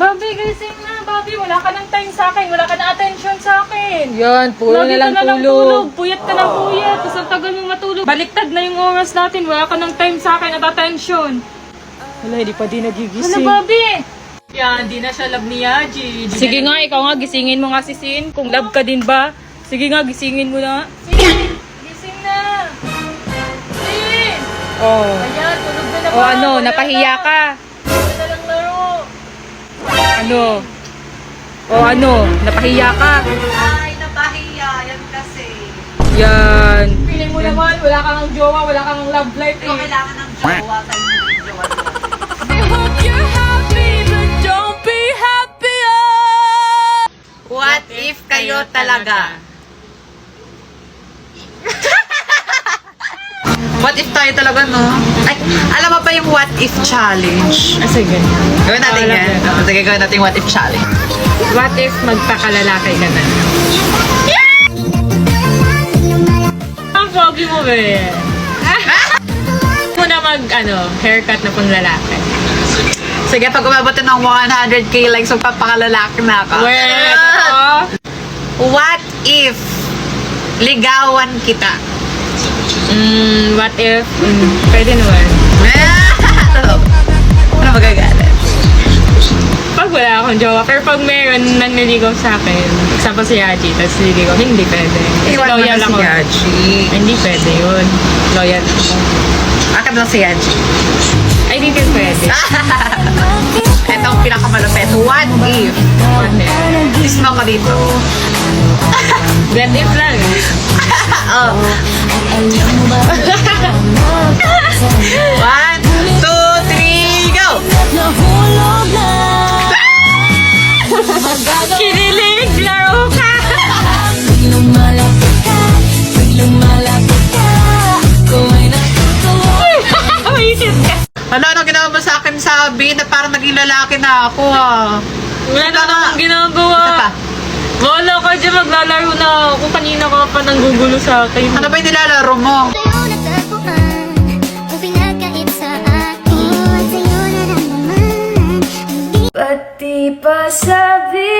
Bobby, gising na. Bobby, wala ka ng time sa akin. Wala ka ng attention sa akin. Yan, puro Lagi na lang ka na tulog. Puyat ka ng puyat. Tapos ang tagal mo matulog. Baliktad na yung oras natin. Wala ka ng time sa akin at attention. Wala, hindi pa din Ano, nagigising. Bobby? Yan, di na siya love ni Yaji. Sige nga, ikaw nga, gisingin mo nga si Sin. Kung love ka din ba? Sige nga, gisingin mo na. Sin, gising na. Sin! Oh. Ayan, tulog na naman. O ano, Wala napahiya na. ka. Wala na lang laro. Ano? O ano, napahiya ka. Ay, napahiya. Yan kasi. Yan. Feeling mo naman, wala kang jowa, wala kang love life Ikaw eh. kailangan ng jowa. Tayo mo yung jowa. What if kayo talaga? What if tayo talaga, no? Ay, alam mo pa yung what if challenge? Ah, sige. Gawin natin Alam yan. ko. Sige, gawin natin yung what if challenge. What if magpakalalaki ka na? Ang pogi mo ba eh? Muna haircut na pang lalaki. Sige, pag umabot ng 100k likes, magpapakalalaki na ako. Wait, ako? What if ligawan kita? What if? Pwede naman. Ano magagalit? Pag wala akong jowa, pero pag meron nanliligaw sa akin, example si Yaji, tapos nililigaw, hindi pwede. Kasi Iwan mo loyal na si ako. Yaji. Hindi pwede yun. Loyal ako. Akad lang si Yaji. I think it's pwede. Ito ang pinakamalupit. What if? What if? Ismo ko dito. What if lang. Oh. 1, 2, 3, go! Kinilig, laro ka! Maisip ka. Ano ginawa mo sa akin, sabi na parang naging lalaki na ako, ha? Wala na akong ginagawa. Isa pa. Wala ka dyan, maglalaro na ako. Kanina ka pa nang gugulo sa akin. Ano ba yung nilalaro mo? Sa'yo natagpuan ang pinagkait sa akin. Sa'yo nararamdaman. Ba't di pa sabi?